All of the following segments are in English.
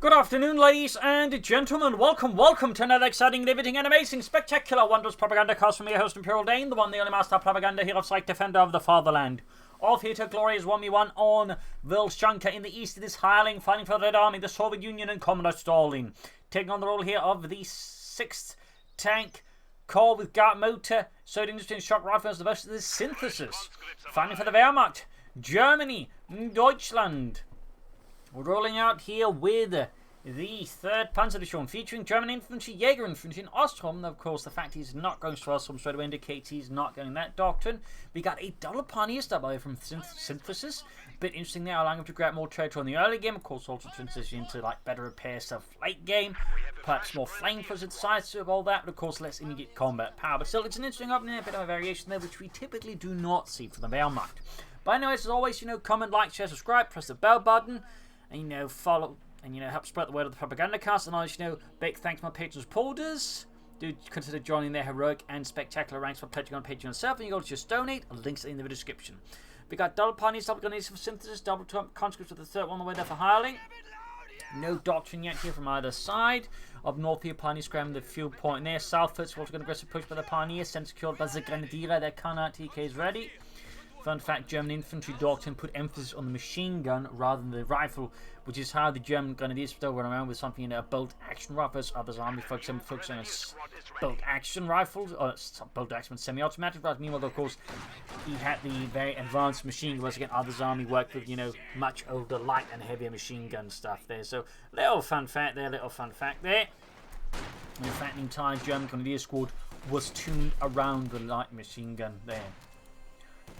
Good afternoon, ladies and gentlemen. Welcome to another exciting, riveting, and amazing, spectacular, wondrous Propagandacast from your host, Imperial Dane, the one, the only master of propaganda here of Psych, defender of the fatherland. Off here to glorious 1v1 on Vilshanka in the east. It is Hireling fighting for the Red Army, the Soviet Union, and Commodore Stalin. Taking on the role here of the 6th Tank Corps with Guard Motor, Soviet Industry and Shock Rifles, the rest of the Synthesis. Fighting for the Wehrmacht, Germany, Deutschland. We're rolling out here with the 3rd Panzer Division, featuring German infantry, Jaeger infantry, and Osttruppen. Of course, the fact he's not going to Osttruppen straight away indicates he's not going that doctrine. We got a double pioneer step away from Synthesis. Bit interesting there, allowing him to grab more territory in the early game. Of course, also transition into like better repair stuff late game. Perhaps more flankers at sides of all that, but of course less immediate combat power. But still, it's an interesting opening, a bit of a variation there, which we typically do not see from the Wehrmacht. But anyways, as always, comment, like, share, subscribe, press the bell button. And follow and help spread the word of the Propagandacast. And always, big thanks to my patrons supporters. Do consider joining their heroic and spectacular ranks by pledging on Patreon itself. And you go to just donate. Links in the video description. We got double pioneers, double gunners for Synthesis, double conscripts with the 3rd one on the way there for Hireling. No doctrine yet here from either side. Up north here, pioneers grabbing the fuel point there. Southwards, also got an aggressive push by the pioneers. Sent secured by the Grenadier. Their Canard TKs ready. Fun fact, German infantry doctrine put emphasis on the machine gun rather than the rifle, which is how the German grenadiers still run around with something in a bolt-action rifle. Others army, for example, focus on a bolt-action rifle, or bolt-action semi-automatic rifle. Meanwhile, of course, he had the very advanced machine gun, whereas again, others army worked with, much older, light and heavier machine gun stuff there. So, little fun fact there. In fact, the entire German grenadier squad was tuned around the light machine gun there.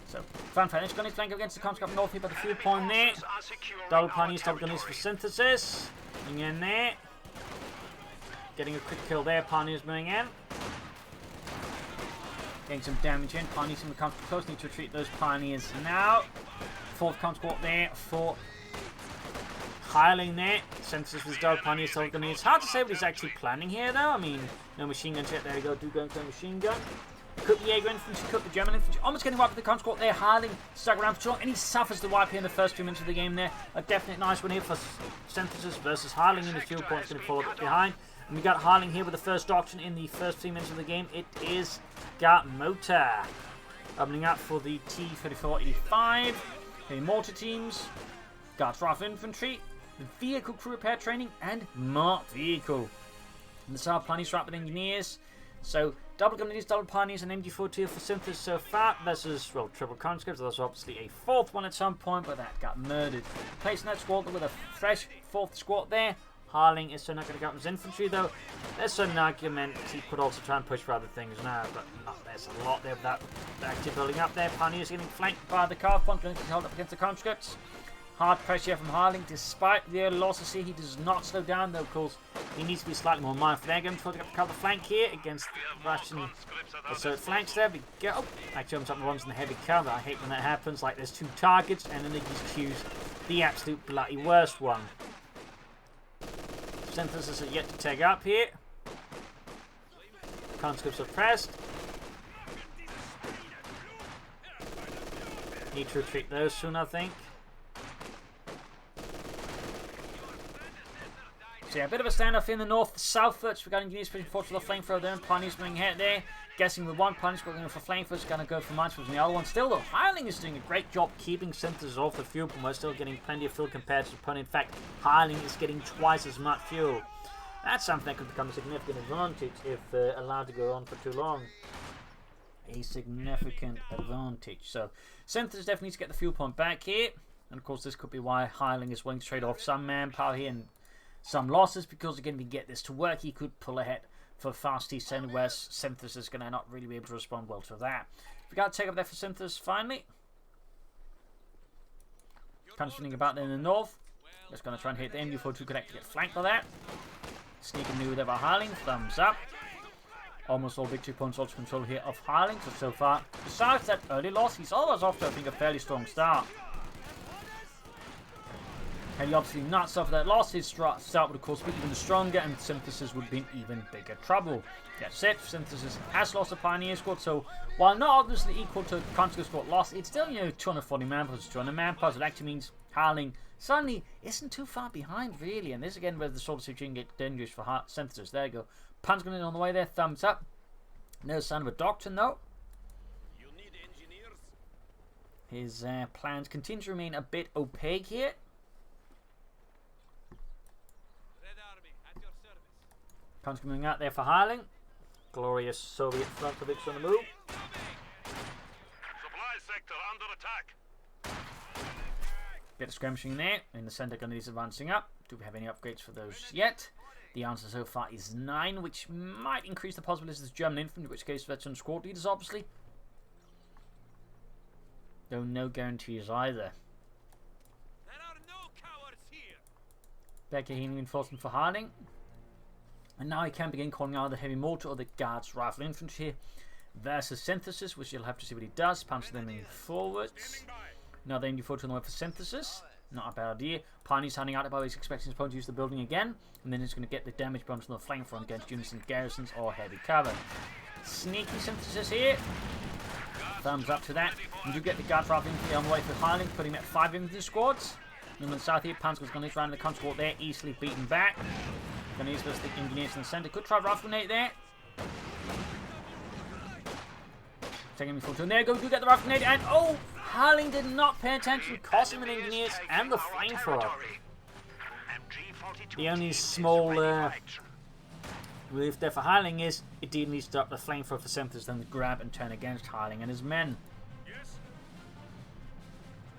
So, fun fact, it's going to flank against the conscript north here by the fuel point there. Double pioneers, double gunners for Synthesis. Moving in there. Getting a quick kill there, pioneers moving in. Getting some damage in, pioneers in the conscript close, need to retreat those pioneers now. 4th conscript there for Hireling there. Synthesis with double pioneers, double gunners. Hard to say what he's actually planning here though. I mean, no machine guns yet, there we go, do go into a machine gun. Cook the Jaeger infantry, cook the German infantry. Almost getting wiped with the conscript there. Hireling stuck around for too long, and he suffers the wipe here in the first 2 minutes of the game there. A definite nice one here for Synthesis versus Hireling in the fuel point. Going to fall a bit behind. And we got Hireling here with the first doctrine in the first 3 minutes of the game. It is Guard Motor. Opening up for the T-3485. The mortar teams. Guards Rifle Infantry. The vehicle crew repair training. And marked vehicle. And the South Pioneers Rapid Engineers. So, double gunners, double pioneers, and MG42 for Synthesis so far versus, well, triple conscripts. There's obviously a 4th one at some point, but that got murdered. Placing that squad with a fresh 4th squad there. Hireling is so not going to go up as infantry, though. There's an argument he could also try and push for other things now, but there's a lot there with that active building up there. Pioneers getting flanked by the car front, going to be held up against the conscripts. Hard pressure from Hireling, despite the early losses here, he does not slow down, though, of course, he needs to be slightly more mindful. They're going to try to cover the flank here against Russian assault flanks there. We go. Oh, actually, almost up the ones in the heavy cover. I hate when that happens, like there's 2 targets, and then they just choose the absolute bloody worst one. Synthesis is yet to take up here. Conscripts are pressed. Need to retreat those soon, I think. So yeah, a bit of a standoff in the north, southwards. We've got engineers pushing forward for the flamethrower there, and pioneers moving ahead there. Guessing with one pioneer going for flamethrowers, going to go for minesweepers, and the other one still though. Hireling is doing a great job keeping Synthesis off the fuel, but we're still getting plenty of fuel compared to the opponent. In fact, Hireling is getting twice as much fuel. That's something that could become a significant advantage if allowed to go on for too long. A significant advantage. So Synthesis definitely needs to get the fuel point back here, and of course this could be why Hireling is willing to trade off some manpower here and some losses, because again, we get this to work, he could pull ahead for fast east end, whereas Synthesis is going to not really be able to respond well to that. We got to take up there for Synthesis finally. Kind of spinning about there in the north. Just going to try and hit the MG42 connect to get flanked by that. Sneaking new there by Hireling, thumbs up. Almost all victory points also control here of Hireling, so far. Besides that early loss, he's always off to, I think, a fairly strong start. Had he obviously not suffered that loss, his start would of course be even stronger, and Synthesis would be in even bigger trouble. That's it, Synthesis has lost a Pioneer squad, so while not obviously equal to Conscript squad loss, it's still, 240 manpower, 200 manpower, so it actually means Hireling suddenly isn't too far behind, really. And this again where the sort of situation gets dangerous for synthesis. There you go. Pan's going in on the way there. Thumbs up. No sign of a doctor, though. You need engineers? His plans continue to remain a bit opaque here. Red Army, at your service. Pan's coming out there for Hireling. Glorious Soviet front of it's on the move. Supply sector under attack. Bit of skirmishing there. In the centre, Gunneries advancing up. Do we have any upgrades for those yet? The answer so far is 9, which might increase the possibilities of German infantry, in which case veteran squad leaders, obviously. Though no guarantees either. There are no cowards here. Becker healing reinforcement for Hireling. And now he can begin calling out the heavy mortar or the guards rifle infantry here. Versus synthesis, which you'll have to see what he does. Panzer then moving forwards. Now they need to on the way for synthesis. Not a bad idea. Pioneer's handing out about he's expecting his opponent to use the building again. And then he's going to get the damage bombs on the flank front against units in garrisons or heavy cover. Sneaky synthesis here. Thumbs up to that. You do get the guard rifle infantry on the way for Hireling, putting him at 5 infantry squads. And on the south here, Panzer's going to round the consort there, easily beaten back. Going to use the engineers in the centre. Could try rifle grenade there. Taking me full turn. There you go. Do get the rifle grenade. And oh! Hireling did not pay attention, cost him an engineers and the flamethrower. The only small relief there for Hireling is it did need to stop the flamethrower for synthesis, then grab and turn against Hireling and his men.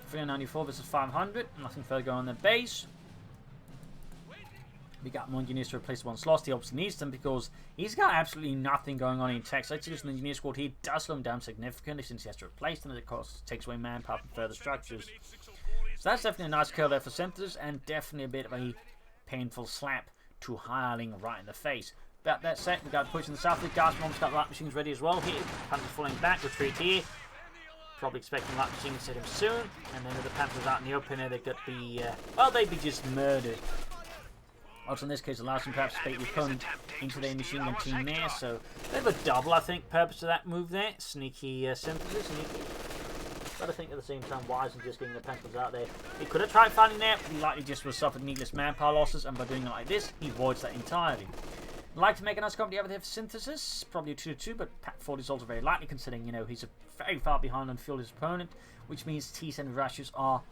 394 versus 500. Nothing further going on their base. We got more engineers to replace the ones lost. He obviously needs them because he's got absolutely nothing going on in tech. So it's just an engineer squad here does slow him down significantly since he has to replace them. As it costs, takes away manpower from further structures. So that's definitely a nice kill there for synthesis and definitely a bit of a painful slap to Hireling right in the face. About that set, we got a push in the south. The guards almost got light machines ready as well here. Panthers falling back, retreat here. Probably expecting light machines to hit him soon. And then with the Panthers out in the open here, they got the well, they'd be just murdered. Also in this case allows them perhaps to bait the opponent into their machine gun team there, so a bit of a double I think purpose of that move there. Sneaky synthesis, sneaky. But I think at the same time wise and just getting the Panthers out there. He could have tried finding there, but he likely just would have suffered needless manpower losses, and by doing it like this, he avoids that entirely. I'd like to make a nice company over there for synthesis, probably a 2-2, but Pat Ford is also very likely considering, you know, he's very far behind on fuel his opponent, which means T-center rushes are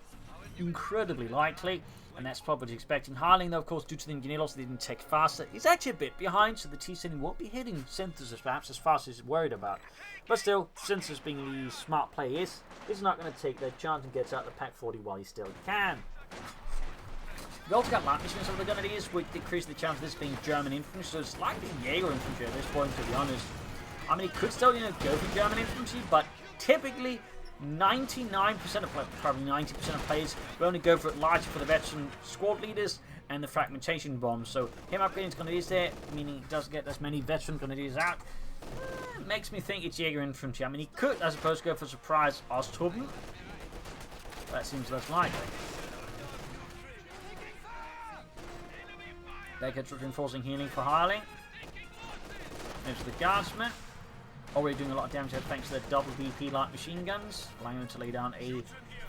incredibly likely, and that's probably what he's expecting. Hireling, though, of course, due to the engineer loss, they didn't take faster. He's actually a bit behind, so the T-center won't be hitting synthesis perhaps as fast as he's worried about. But still, synthesis being the smart play is not going to take their chance and gets out the Pack 40 while he still can. We also got light machines, so they're going to use which decrease the chance of this being German infantry, so it's likely Jaeger infantry at this point, to be honest. I mean, he could still, you know, go for German infantry, but typically 99% of probably 90% of players will only go for it largely for the veteran squad leaders and the fragmentation bombs. So him upgrading grenadiers there, meaning he doesn't get as many veteran grenadiers out, makes me think it's Jaeger infantry. I mean, he could, as opposed to go for surprise Osttruppen. That seems less likely. They get reinforcing healing for Hireling. There's the guardsmen. Already doing a lot of damage there thanks to their double BP light machine guns, allowing them to lay down a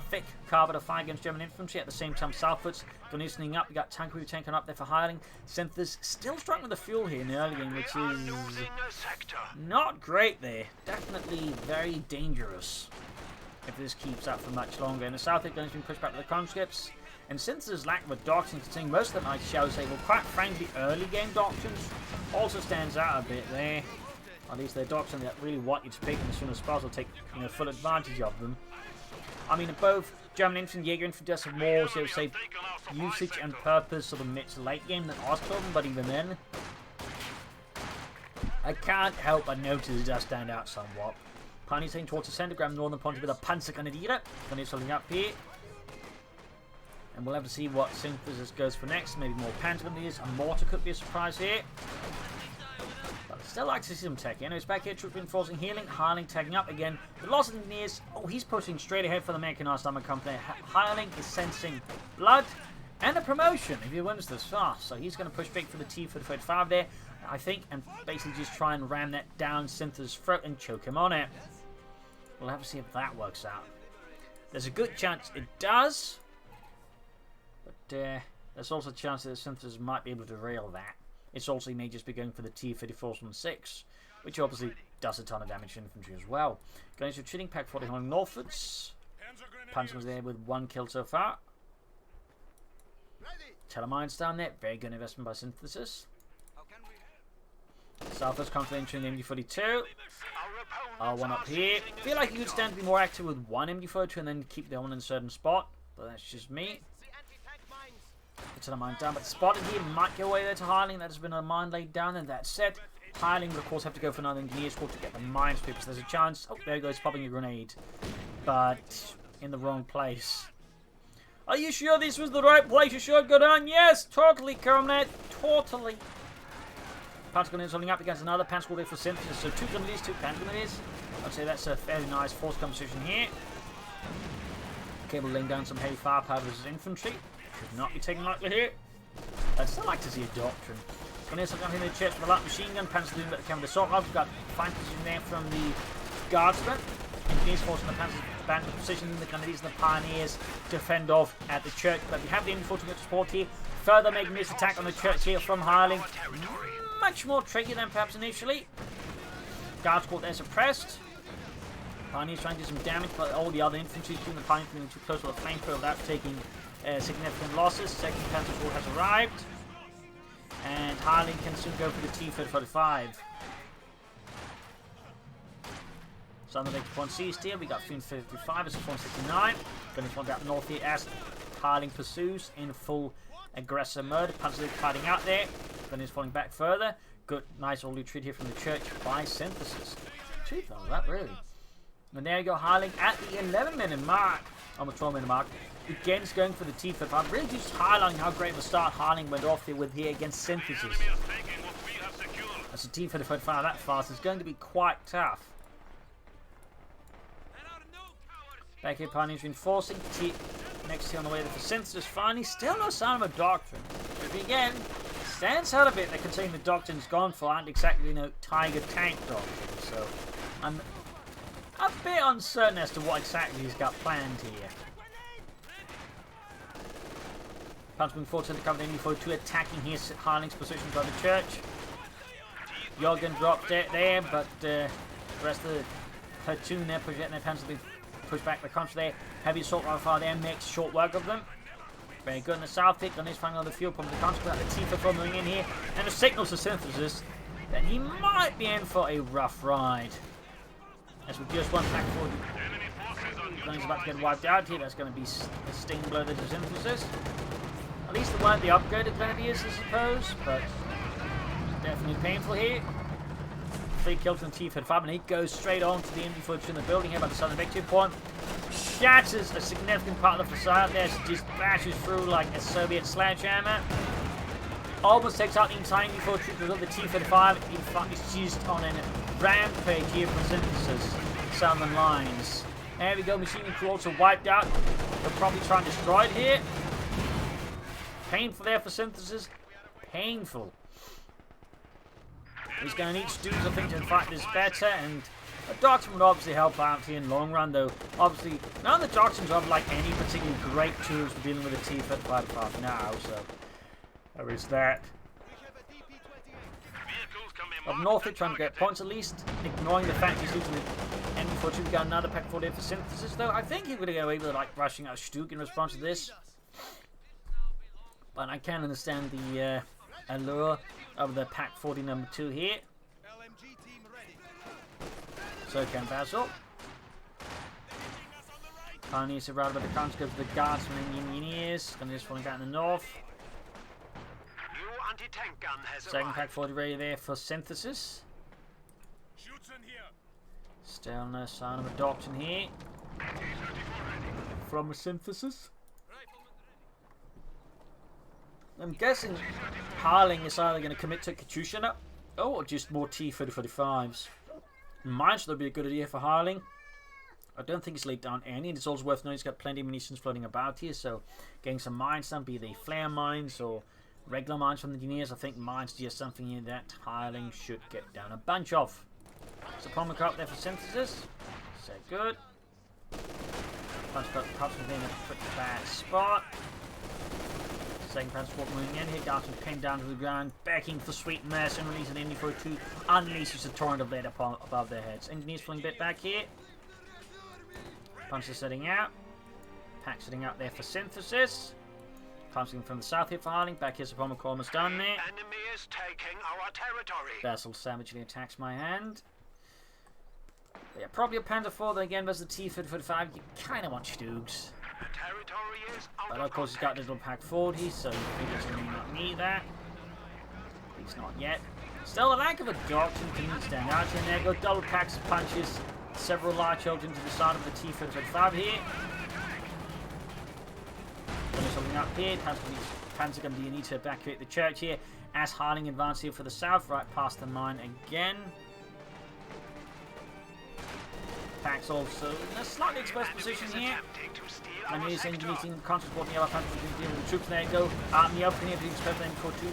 thick carbide of fire against German infantry. At the same time, southwards, gunneering up. You got tank crew tanking up there for Hireling. Synthesis still struggling with the fuel here in the early game, which is not great there. Definitely very dangerous if this keeps up for much longer. In the south, they're going to be pushed back with the conscripts. And synthesis lack of doctrines, considering most of them, I shall say, well, quite frankly, early game doctrines also stands out a bit there. At least they're doctrines that really want you to pick them as soon as possible, take full advantage of them. I mean, both German infantry and Jaeger infantry does have more, so say, usage and purpose of the mid to late game than Osttruppen, but even then, I can't help but notice it does stand out somewhat. Pioneers heading towards the centre, grab northern point with a Panzergrenadier. Grenadiers holding up here. And we'll have to see what synthesis goes for next. Maybe more Panzergrenadiers. A mortar could be a surprise here. But I'd still like to see some tech. Anyways, back here, troop reinforcing healing. Hireling tagging up again. The loss of engineers. Oh, he's pushing straight ahead for the mechanized armor company. Hireling is sensing blood and a promotion if he wins this far. So he's going to push big for the T-45 there, I think, and basically just try and ram that down synthesis' throat and choke him on it. We'll have to see if that works out. There's a good chance it does. there's also a chance that the synthesis might be able to derail that. It's also he may just be going for the T-34-16, which obviously does a ton of damage to infantry as well. Going to retreating Pack 40 on northwards. Panzer's there with 1 kill so far. Telemines down there, very good investment by synthesis. Southwest comes into an MD-42. One up here. Feel like you could stand to be more active with 1 MD-42 and then keep the one in a certain spot, but that's just me. The mine down, but the spot in here might go away there to Hireling. That has been a mine laid down, and that's set. Hireling will of course have to go for another engineer score to get the mines because there's a chance. Oh, there he goes, popping a grenade, but in the wrong place. Are you sure this was the right place? You sure go down? Yes, totally, Comrade, totally. Panzer Grenadiers holding up against another Panzer Grenadier for synthesis. So 2 Grenadiers, 2 Panzer Grenadiers. I'd say that's a fairly nice force composition here. Cable laying down some heavy firepower versus infantry. Should not be taken lightly here. I'd still like to see a doctrine. Grenadiers are in the chest with a light machine gun. Panzer doing a bit of counter assault. We've got fine position there from the Guardsmen. Engineers forcing the Panzers band to position. The Grenadiers and the Pioneers defend off at the church. But we have the infantry to support here. Further making this attack on the church here from Hireling. Much more tricky than perhaps initially. Guard squad there suppressed. Pioneers trying to do some damage, but all the other infantry doing the Pioneers being too close to the flamethrower without taking significant losses. Second Panzer Corps has arrived. And Hireling can soon go for the T-35. Southern Lake 1C still. We got Fiend 55 as 169. Going to find out north here as Hireling pursues in full aggressor mode. Panzer fighting out there. Then he's falling back further. Good, nice all retreat here from the church by synthesis. Cheap though, that really. And there you go, Hireling at the 11-minute mark. On the 12-minute mark. Against going for the T-35. Really just highlighting how great of a start Hireling went off there with here against synthesis. As a T-35 that fast is going to be quite tough. Back here, Pioneers reinforcing. Next here on the way there for synthesis. Finally, still no sign of a doctrine. But again, stands out a bit. They're considering the doctrine's gone for aren't exactly, you know, Tiger tank doctrine. So I'm a bit uncertain as to what exactly he's got planned here. Panzer moving forward to the cover the MD-42 attacking here Hireling's position by the church. Jorgen dropped it there, but the rest of the platoon there projecting their panzers to push back the country there. Heavy assault rifle fire there makes short work of them. Very good in the south hit. Grenadiers finding on the fuel pump. The country got the T-34 moving in here, and the signals to synthesis that he might be in for a rough ride. As with just one pack forward, Grenadiers about to get wiped out here. That's going to be a sting blow to synthesis. At least they weren't the upgraded Grenadiers, I suppose, but definitely painful here. 3 kills from the T-35, and he goes straight on to the MD-42 in the building here by the southern victory point. Shatters a significant part of the facade there, so just bashes through like a Soviet sledgehammer. Almost takes out the entire MD-42 because of the T-35. In fact, it's just on a rampage here from synthesis. Southern lines. There we go, machine crew also wiped out. They'll probably try and destroy it here. Painful there for synthesis. Painful. He's going to need students, I think, to fight this better, and a doctrine would obviously help out here in the long run, though. Obviously, none of the doctrines have like any particularly great tools for dealing with the T-35 now, so there is that. Up north, they're trying to get points at least, ignoring the fact he's losing the MD-42. We got another pack 4 there for synthesis, though. I think he would get away with like rushing out Stuck in response to this, but I can understand the allure of the pack 40 number 2 here. So can Basil. Pioneers surrounded by the guns, go to the Guardsmen and Engineers. Gonna just falling down in the north. Second pack 40 ready there for synthesis. Still no sign of a doctrine here. From a synthesis. I'm guessing Hireling is either going to commit to Katyusha or just more T-35s. Mines would be a good idea for Hireling. I don't think he's laid down any, and it's also worth knowing he's got plenty of munitions floating about here, so getting some mines done, be they flare mines or regular mines from the engineers. I think mines are just something here that Hireling should get down a bunch of. So Pommer up there for synthesis. So good. Bunch got the cops in a pretty bad spot. Second transport moving in here. Garson pinned down to the ground, begging for sweet mercy and releasing Indy for 2. Unleashes a torrent of lead above their heads. Engineers pulling a bit back here. Punches setting out. Pack setting out there for synthesis. Pouncing from the south here for Hireling. Back here's upon McCall almost done there. Enemy is taking our territory. Basil savagely attacks my hand. Yeah, probably a Panzer 4, then again, versus the T-45. You kind of want Stoogs. Territory is But of course, he's got this little pack 40, so you figure he may not need that. At least not yet. Still, a lack of a doctrine can stand out here. And there go double packs of punches. Several large shells into the side of the T-45 here. There's something up here. Panzer going to need to evacuate the church here. As Hireling advances here for the south, right past the mine again. Packs also in a slightly exposed position here. And he's engineering concentrating the other Panzer with the troops. There you go. Out in the open here, being spent in for 2.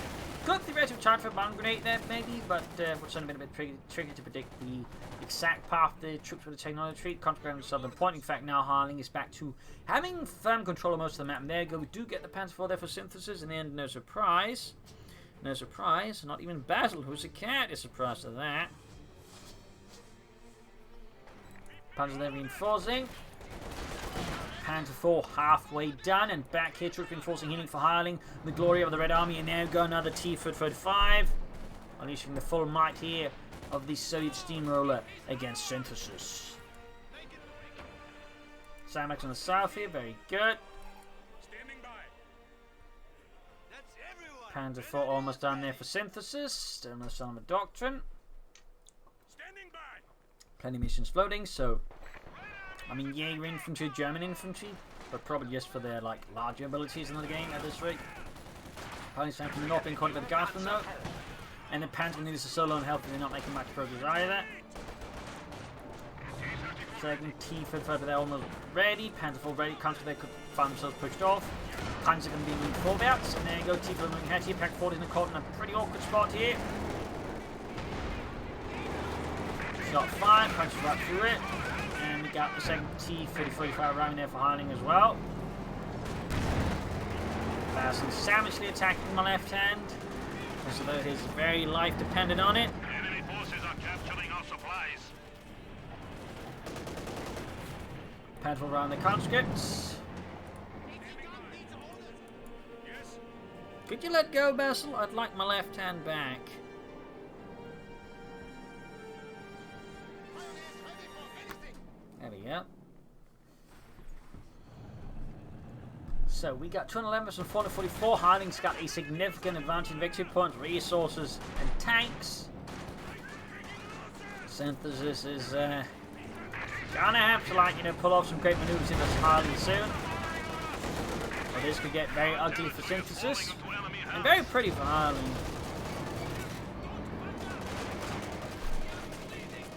Good theoretical chance for a bomb grenade there, maybe, but which would have been a bit tricky to predict the exact path the troops would have taken on the retreat. Concentrating on the southern point. In fact, now Hireling is back to having firm control of most of the map. And there you go. We do get the Panzer 4 there for synthesis. In the end, no surprise. No surprise. Not even Basil, who's a cat, is surprised at that. Panzer there reinforcing. Panzer 4 halfway done, and back here, troops reinforcing, healing for Hireling. The glory of the Red Army, and now go another T-45. Unleashing the full might here of the Soviet steamroller against synthesis. Sandbags on the south here, very good. Panzer 4 almost done there for synthesis. Still no sign of a doctrine. Plenty of missions floating, so I mean, Jaeger infantry, German infantry, but probably just for their like larger abilities in the game at this rate. Hireling coming up in contact with the Guardsmen though, and the Panzer needs a solo on health, and they're not making much progress either. Second T-45 they're almost ready. Panzer 4 ready. Country they could find themselves pushed off. Panzer can be moving forwards, and there you go. T-45 moving ahead here. Pack 40 in the caught in a pretty awkward spot here. Shot 5, punches right through it. And we got the second T-45 around there for Hireling as well. Basil savagely attacking my left hand, as though his very life depended on it. Enemy forces are capturing our supplies. Patrol around the conscripts. Could you let go, Basil? I'd like my left hand back. There we go. So we got 211 versus 444. Hireling's got a significant advantage in victory points, resources, and tanks. Synthesis is gonna have to, like, you know, pull off some great maneuvers in this Hireling soon. But this could get very ugly for Synthesis, and very pretty for Hireling.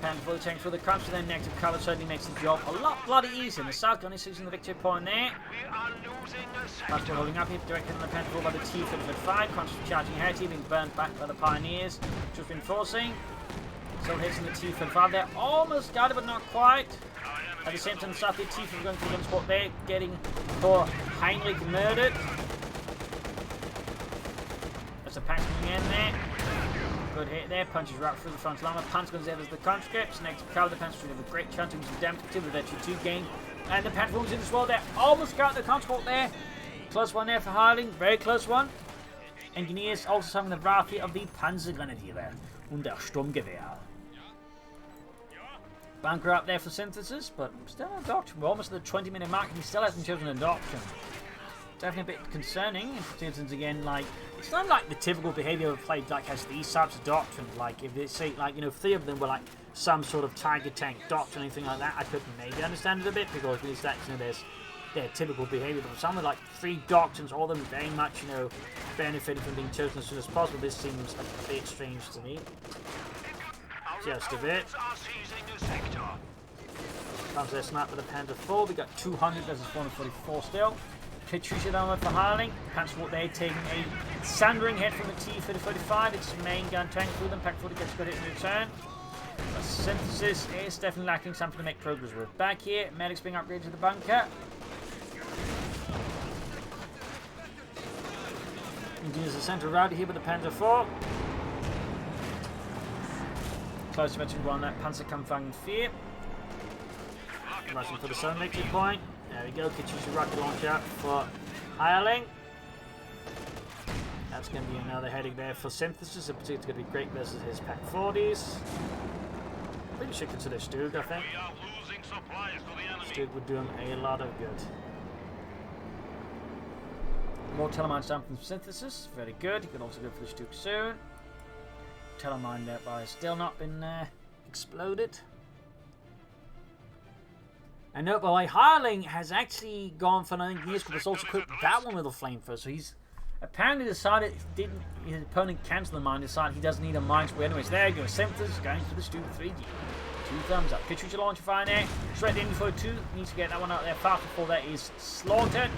Panzer for the tanks for the country, then negative cover certainly makes the job a lot bloody easier. The South gun is using the victory point there. Panzer holding up here, directed on the Panzer by the T-45. Constantly charging ahead here, being burned back by the Pioneers. Just reinforcing. Still hitting the T-45 there. Almost got it, but not quite. At the same time, the South here, T-45 going for the gun spot there, getting for Heinrich murdered. That's a pack coming in there. Good hit there, punches right through the front line. Panzer guns there as the conscripts. Next to cover, the Panzer have a great chance of some damage to the actually 2 gain. And the Panzer moves in as well there. Almost got the conscript there. Close one there for Hireling, very close one. Engineers also having the wrath of the Panzergrenadiere und der Sturmgewehr. Bunker up there for Synthesis, but still no doctrine. We're almost at the 20-minute mark and he still hasn't chosen a doctrine. Definitely a bit concerning. Since again, like, it's not like the typical behavior of played like has these types of doctrines. Like if they say, like, you know, 3 of them were like some sort of tiger tank doctrine or anything like that, I could maybe understand it a bit because at least that's, you know, there's their typical behavior. But for some with like 3 doctrines, all of them very much, you know, benefiting from being chosen as soon as possible, this seems a bit strange to me. Just a bit. Comes there snap with the Panzer 4. We got 200 versus 444 still. Patricia down for Hireling. Panzer there taking a sundering hit from the T-45. Its main gun tank through them. Pack 40 gets a good hit in return. But Synthesis is definitely lacking something to make progress with. Back here, medics being upgraded to the bunker. Continues the center route here with the Panzer IV. Close to mention one that Panzerkampfwagen 4. Rushing for the southern victory point. There we go. Could use a rocket launcher for Hireling. That's going to be another heading there for Synthesis. It's going to be great versus his Pack 40s. Really should consider Stug, I think. Stug would do him a lot of good. More Telemine down from Synthesis. Very good. He can also go for the Stug soon. Telemine thereby has still not been exploded. And note, by the way, Hireling has actually gone for 9 years, but it's also equipped that one with a flamethrower. So he's apparently decided his opponent cancel the mine, decided he doesn't need a mine spray anyways. There you go, Synthesis going for the Stug 3G. 2 thumbs up. Kachucha launcher fire there. Straight in for 2. Needs to get that one out there fast before that is slaughtered.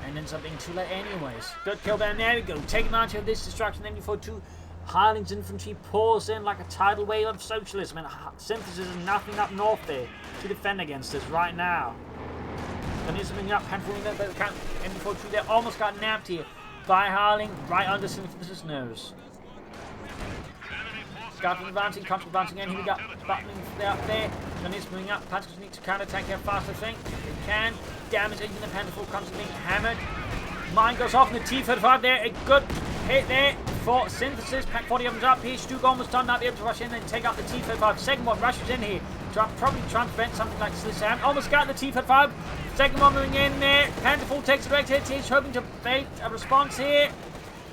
And ends up being too late anyways. Good kill down there we go. Take advantage of this distraction. Then for 2. Hireling's infantry pours in like a tidal wave of socialism, and Synthesis is nothing up north there to defend against us right now. Then he's bringing up handfully there, but MD42 there almost got nabbed here by Hireling right under Synthesis' nose. Scouting advancing, constant advancing again. Here we got battling out there. Then he's moving up. Panzers need to counter-attack here fast, I think. They can. Damage into the Panther constantly being hammered. Mine goes off in the T-35 there. A good hit there for Synthesis. Pack 40 of them up here. Stug almost done. Not be able to rush in and take out the T-35. Second one rushes in here. Probably trying to prevent something like this. Almost got the T-35. Second one moving in there. Panther full takes a direct hit. He's hoping to bait a response here.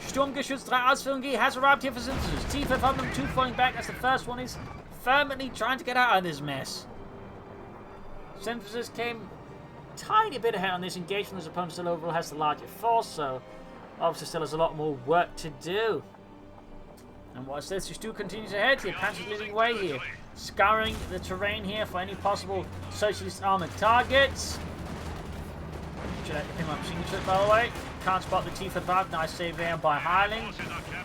Sturmgeschütz 3 Ausführung has arrived here for Synthesis. T-35 number 2 falling back as the first one is fervently trying to get out of this mess. Synthesis came a tiny bit ahead on this engagement. His opponent still overall has the larger force, so obviously still has a lot more work to do. And watch this, Stug continues ahead here. Panzer's leading the way here. Scouring the terrain here for any possible socialist armored targets. Should I him up signature, by the way? Can't spot the T-35. Nice save there by Hireling.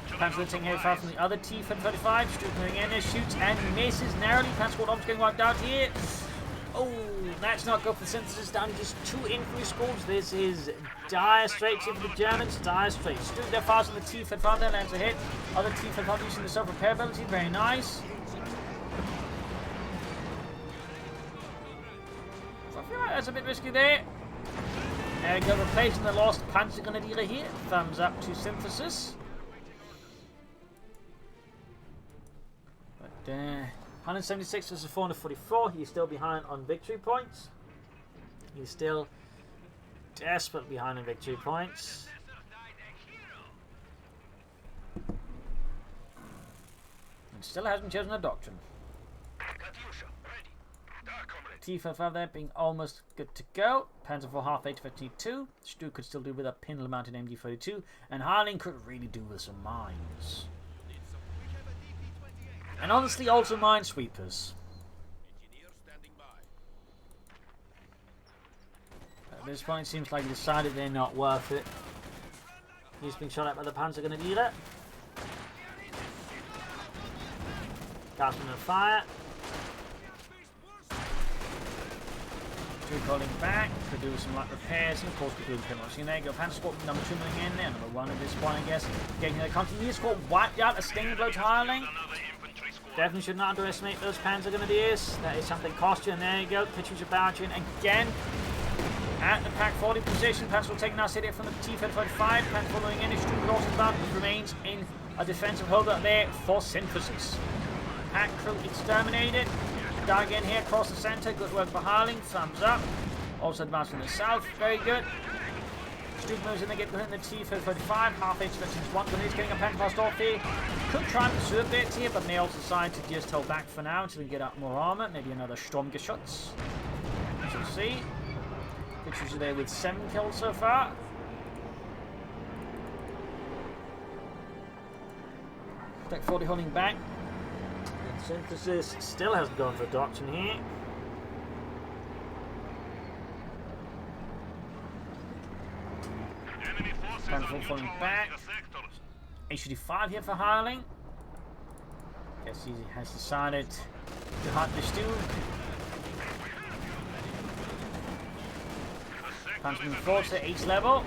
Panzer taking heavy fire from the other T-35. Stug moving in there, shoots and misses narrowly. Panzer squad almost getting wiped out here. Oh, that's not good for Synthesis. Down just 2 infantry scores. This is dire straits here for the Germans. Dire straits. Stug there fast on the T-35 there, lands a hit. Other T-35 using the self-repair ability. Very nice. So I feel like that's a bit risky there. There we go, replacing the lost Panzergrenadier here. Thumbs up to Synthesis. But 176 versus 444. He's still behind on victory points. He's still desperately behind on victory points. And still hasn't chosen a doctrine. T-35 there being almost good to go. Panzer IV half 8 to 52. Stug could still do with a pintle mounted MD42. And Hireling could really do with some mines. And honestly, also minesweepers. At this point, it seems like he decided they're not worth it. He's being shot at by the Panzergrenadier. Casting a fire. Calling back to do some light repairs, and of course, we do the pinwashing. There you go, Panzer squad number 2 moving in there, number 1 at this point, I guess. Getting the continuity squad wiped out, a stinging blow to Hireling. Definitely should not underestimate those Panzergrenadiers. That is something cost you, and there you go, Kachucha barraging again. At the Pack 40 position, Panzer will take now hit from the T-35. Panzer following in, his Stug also back, which remains in a defensive holdup there for Synthesis. Pack crew exterminated. Dug in here across the centre. Good work for Hireling. Thumbs up. Also advancing to the south. Very good. Stug moves in. They get behind the T-35. Half H versus 1. But he's getting a pen passed off here. Could try and pursue a bit here, but may also decide to just hold back for now until we get up more armour. Maybe another Sturmgeschütz. We shall see. Pictures are there with 7 kills so far. Deck 40 holding back. Synthesis still hasn't gone for a doctrine here. Panzer falling back. HD5 here for Hireling. Guess he has decided to hunt the Stug. Panzer moving forward to H level.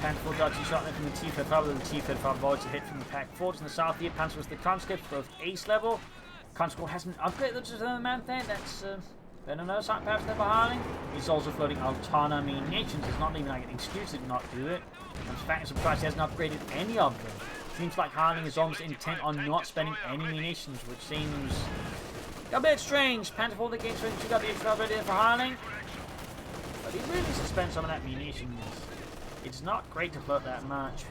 Panther dodging shot from the T-35, with the T-35 avoids a hit from the Pack Forts in the south here. Panzer with the conscripts, both ace level. Conscript hasn't upgraded to the man there. That's better know something perhaps there for Hireling. He's also floating Altana munitions. It's not even like an excuse to not do it. In fact, I'm surprised he hasn't upgraded any of them. Seems like Hireling is almost intent on not spending any munitions, which seems a bit strange. Panther 4 the gates ready to got the extra ready for Hireling. But he really needs to spend some of that munitions. It's not great to float that much.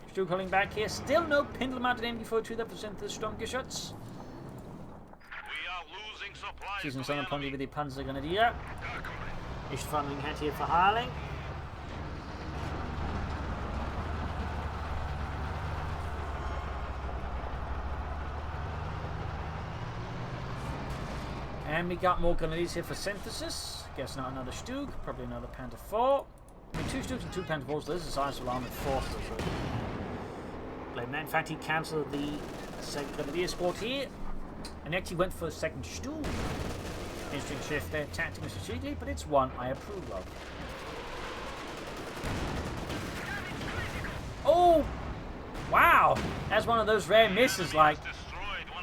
Still calling back here. Still no Pindle mounted MD42 that percent the Sturmgeschütz. Season Sun Plunger with the Panzergrenadier. Ist funding head here for Hireling. And we got more grenadiers here for synthesis. Guess not another Stug, probably another Panther 4. I mean, 2 Stugs and 2 Panther 4s, this is sizable armored forces. In fact, he cancelled the second grenadier squad here. And actually went for a second Stug. Interesting shift there, tactically strategically, but it's one I approve of. Oh! Wow! That's one of those rare misses, like,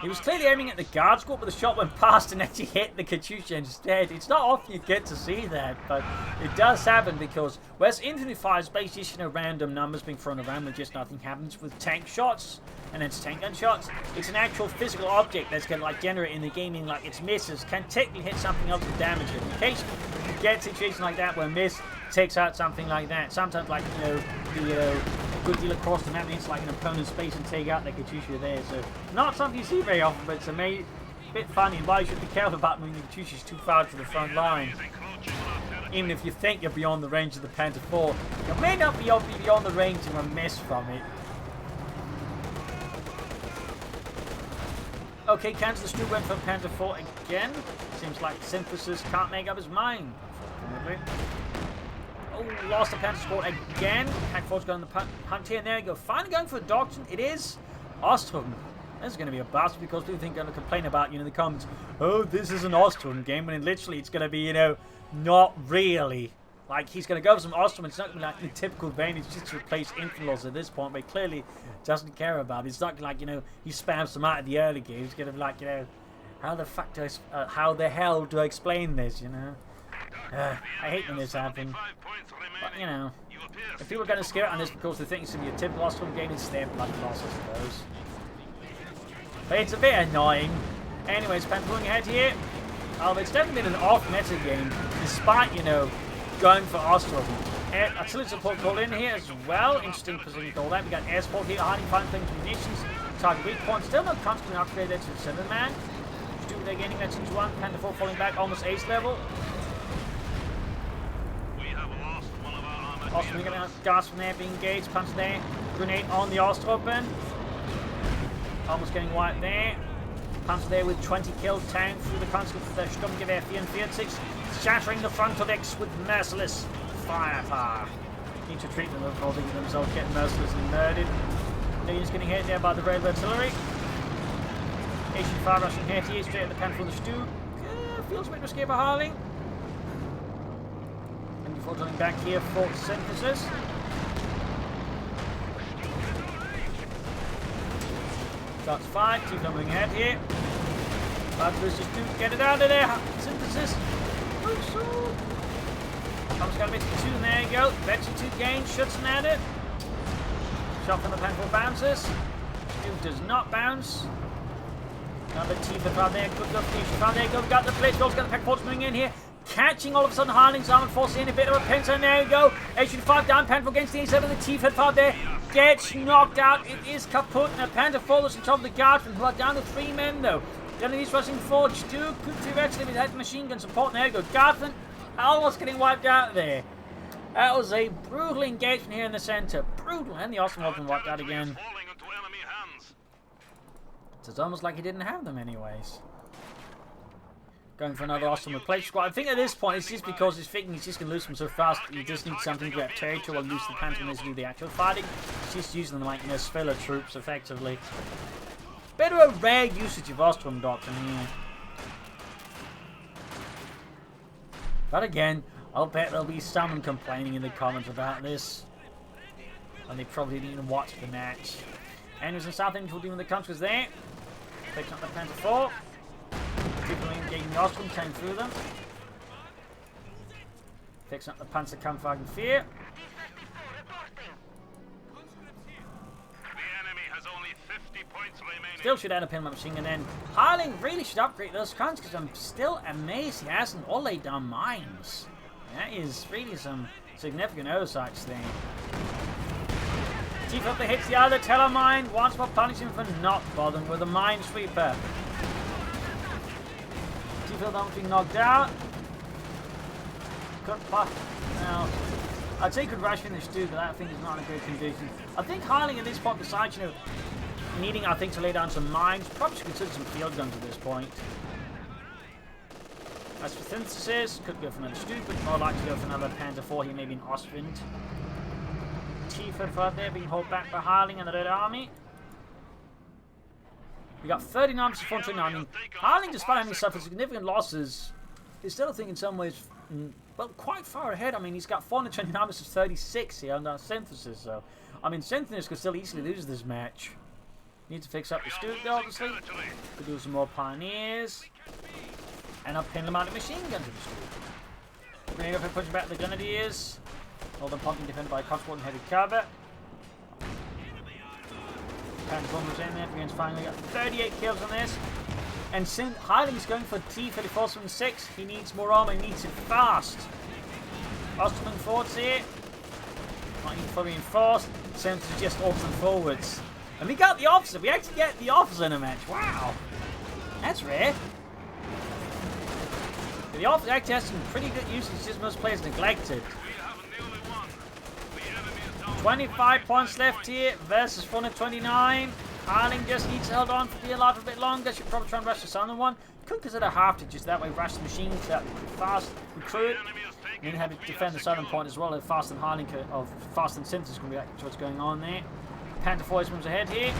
he was clearly aiming at the guard squad, but the shot went past and actually hit the Katyusha instead. It's not often you get to see that, but it does happen because whereas infantry fire is basically just, random numbers being thrown around when just nothing happens with tank shots and it's tank gun shots. It's an actual physical object that's going to like generate in the game, meaning like its misses can technically hit something else to damage it. In case you get a situation like that where a miss takes out something like that, sometimes like the good deal across the map means like an opponent's space and take out the Katyusha there. So not something you see very often, but it's a bit funny. And why you should be careful about moving the Katyusha's too far to the front line. Even if you think you're beyond the range of the Panther 4, you may not be beyond the range of a miss from it. Okay, cancel the Stug went for Panther 4 again. Seems like Synthesis can't make up his mind, unfortunately. Oh, lost the Panther squad again. Pack 4's going on the hunt here, and there you go. Finally going for a doctrine. It is Osttruppen. This is going to be a bastard because people think they're going to complain about, in the comments, oh, this is an Osttruppen game, when literally it's going to be, not really. Like, he's going to go for some Osttruppen. It's not going to be like the typical vein. It's just to replace Infernals at this point, but he clearly doesn't care about it. It's not like, he spams them out at the early game. He's going to be like, how the hell do I explain this, I hate when this happens. But, if people are going to scare it on this because they think it's going to be a typical Osttruppen game, it's their bloody loss, I suppose. But it's a bit annoying. Anyways, Panther going ahead here. It's definitely been an off-meta game, despite, going for Osttruppen. Artillery support called in here as well. Interesting position called out. We got air support here, hiding fine things, munitions, target weak point. Still no constant upgrade there to the 7-man. Stupid they're gaining that 2-1. Panther 4 falling back, almost ace level. Osttruppen getting out gas from there, being engaged. Punch there. Grenade on the Osttruppen. Almost getting wiped there. Punch there with 20 kills down through the conscript with their Sturmgewehr 44, shattering the frontal decks with merciless firepower. Need to treat them before they themselves get mercilessly murdered. Canadians getting hit there by the Brave Artillery. HE5 rushing here to you, straight at the pen for the Stug. Feels a bit risky for Hireling. And before turning back here for Synthesis. Shots fired, keep on moving ahead here. But let's just get it out of there. Synthesis. Tom's got a bit of 2, and there you go. Veteran 2 gain, Schützen at it. Shot from the pen for bounces. Stug does not bounce. Another T-35 there, good luck, T-35 there you go. Got the blitz, got the pack force moving in here. Catching all of a sudden Hireling's armored force in a bit of a pincer, and there you go. H5 down, Panther against the A7, the T-35 there. Gets knocked out, it is kaput, and a Panther 4 is in top of the Guardsmen, who are down to 3 men though. The enemy's rushing forward, Stug could theoretically be head machine gun support, and there you go. Guardsmen almost getting wiped out there. That was a brutal engagement here in the centre. Brutal, and the Osttruppen have been wiped out again. It's almost like he didn't have them anyways. Going for another Osttruppen replace squad. I think at this point it's just because he's thinking he's just going to lose them so fast. You just need something to grab territory or lose the Panther to do the actual fighting. He's just using them like filler troops effectively. Bit of a rare usage of Osttruppen doctrine here. But again, I'll bet there'll be someone complaining in the comments about this. And they probably didn't even watch the match. Enemies in South Infantry dealing with the counters there. Picking up the Panther 4. People engaging the Osttruppen, came through them. Picking up the Panzerkampfwagen 4. The enemy has only 50 points remaining. Still should end up in my machine gun then. Hireling really should upgrade those guns because I'm still amazed he hasn't all laid down mines. That is really some significant oversights there. Chief up the hits the other teller mine, once more punishing him for not bothering with a minesweeper. Chief up being knocked out. Couldn't pop. Now, I'd say could rush finish too, but that thing is not in a great condition. I think Hireling at this point, besides, you know, needing, I think, to lay down some mines, probably should consider some field guns at this point. As for synthesis, could go for another Stu, but more likely to go for another Panther 4 here, maybe an Ostwind. T-35 there being held back by Hireling and the Red Army. We got 39% infantry now. I mean, Hireling, despite having suffered significant losses, is still, I think, in some ways, well, quite far ahead. I mean, he's got 429 versus 36 here under synthesis, so I mean, synthesis could still easily lose this match. Need to fix up the Stu, obviously. Could do some more pioneers. And I'll pin them out of machine guns with the Stu. Bring up and pushing back the Grenadiers. Northern Pumpkin defended by Conscript and Heavy Cavalry. Panther was in there. Brigade's finally got 38 kills on this. And Hireling's going for T-3476. He needs more armor. He needs it fast. Osttruppen forwards here. Not even fully reinforced. Sends just orbs and forwards. And we got the officer. We actually get the officer in a match. Wow. That's rare. The officer actually has some pretty good usage. Just most players neglected. 25 points left here versus 429. Hireling just needs to hold on for dear life a bit longer. Should probably try and rush the southern one. Could consider half to just that way rush the machine to fast recruit. And then have to defend the southern point as well. Fast than Hireling of fast and synthesis can react to what's going on there. Panther 4 moves ahead here.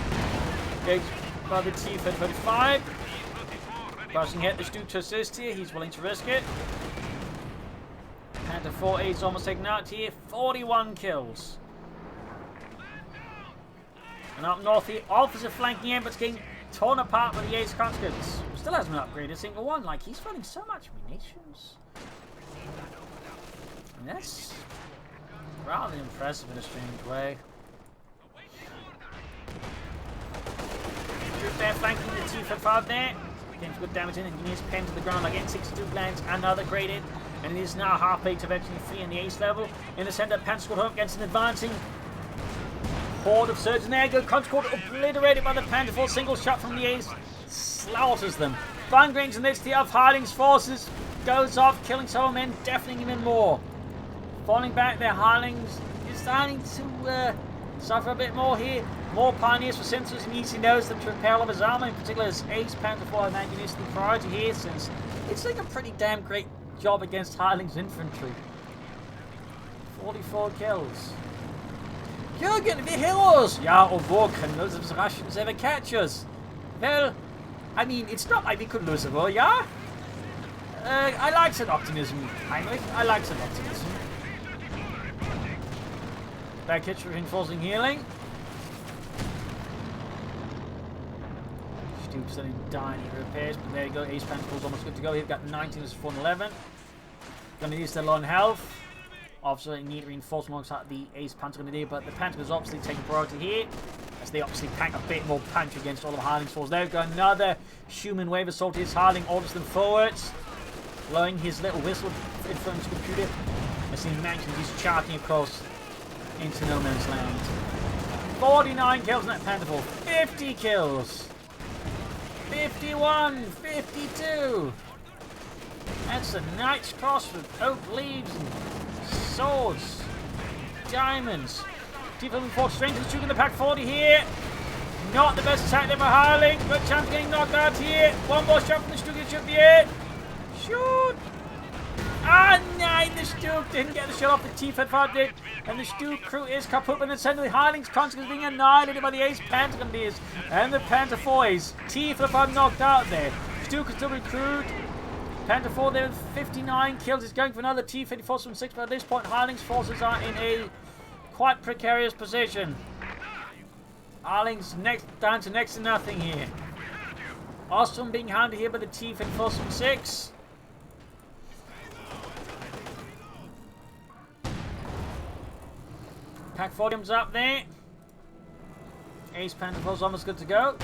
Goes by the T-35. Rushing ahead the Stu to assist here. He's willing to risk it. Panther 4 is almost taken out here. 41 kills. And up north here, officer flanking in, but it's getting torn apart by the Ace conscripts. Still hasn't upgraded a single one. Like, he's running so much munitions. And that's rather impressive in a strange way. Group there flanking the T-35 there. Getting good damage in, and he is pinned to the ground. Again, 62 blanks, another graded. And it is now half plate to eventually 3 in the Ace level. In the center, Panther squad home against an advancing horde of surgeons there. Go Conscript obliterated by the Panther 4. Single shot from the Ace. Slaughters them. Flank range in this tier of Hireling's forces goes off, killing some men, deafening even more. Falling back there, Hireling's is starting to suffer a bit more here. More pioneers for synthesis, and easy knows them to repair all of his armor, in particular his Ace Panther 4 and antagonistic priority here, since it's doing a pretty damn great job against Hireling's infantry. 44 kills. Jürgen, wir Heroes! Ja, und wo können those Russians ever catch us? Well, I mean, it's not like we could lose them, yeah? I like some optimism, Heinrich. I like some optimism. Back hitch reinforcing Hireling. Stu's still in dying repairs, but there you go. Ace Panther is almost good to go. He's got 19 as 411. Gonna use their low on health. Obviously, need reinforcement alongside the Ace Panther Grenadier, but the Panther is obviously taking priority here, as they obviously pack a bit more punch against all of Hireling's forces. There we go, another human wave assault. Here's Hireling, orders them forwards, blowing his little whistle in front of his computer. As he mentions, he's charging across into no man's land. 49 kills in that Panther 4, 50 kills, 51, 52. That's a Knight's Cross with oak leaves and swords, diamonds. T-34 strength is shooting the pack 40 here. Not the best attack there for Hireling. Good chance of getting knocked out here. One more shot from the Stu, shoot the air. Shoot! Ah, no, the Stu didn't get the shot off the T-35 did. And the Stu crew is kaput in the center. The Hireling's conscripts being annihilated by the Ace Panther Grenadiers and the Panther 4s. T-35 knocked out there. Stu can still recruit. Panther 4 there with 59 kills. He's going for another T-34 from 6, but at this point Hireling's forces are in a quite precarious position. Hireling's down to next to nothing here. Osttruppen being hounded here by the T-Fin Force 6. Pack Volume's up there. Ace Panther's almost good to go.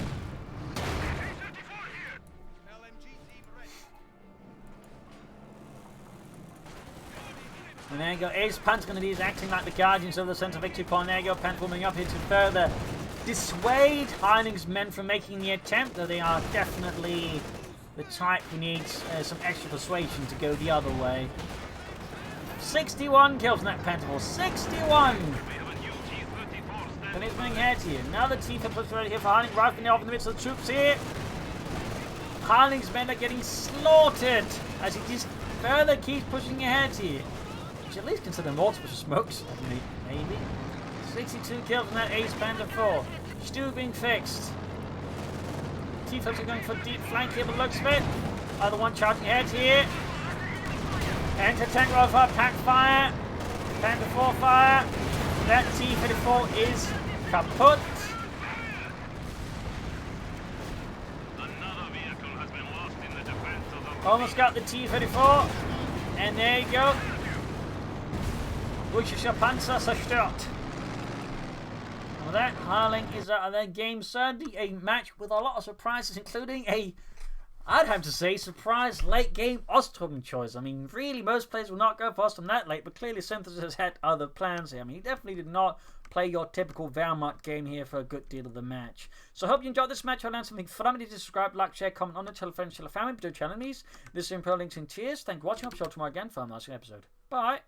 And there you go. Ace Panther going to be acting like the guardians of the centre victory point. There you go. Panther moving up here to further dissuade Hireling's men from making the attempt, though they are definitely the type who needs some extra persuasion to go the other way. 61 kills in that Panther. 61! And he's moving ahead here. Now the T-Fin puts ready here for Hireling, rifling off in the midst of the troops here. Hireling's men are getting slaughtered as he just further keeps pushing ahead here. You should at least consider multiple smokes, maybe. 62 kills in that Ace Panther 4. Stu being fixed. T-Flips are going for deep flank here, but looks fit. Other one charging ahead here. Anti-tank rifle, pack fire. Panther 4 fire. That T-34 is kaput. Another vehicle has been lost in the defense of the... Almost got the T-34. And there you go. Russischer Panzer zerstört. With that, Hireling is out of their game. Certainly a match with a lot of surprises, including a, I'd have to say, surprise late game Osttruppen choice. I mean, really, most players will not go for Osttruppen that late, but clearly Synthesis had other plans here. I mean, he definitely did not play your typical Wehrmacht game here for a good deal of the match. So I hope you enjoyed this match. I learned something from it. Subscribe, like, share, comment on it, tell friends, tell family, but do channel me. This is Imperial Links and Cheers. Thank you for watching. I'll see you tomorrow again for our next episode. Bye.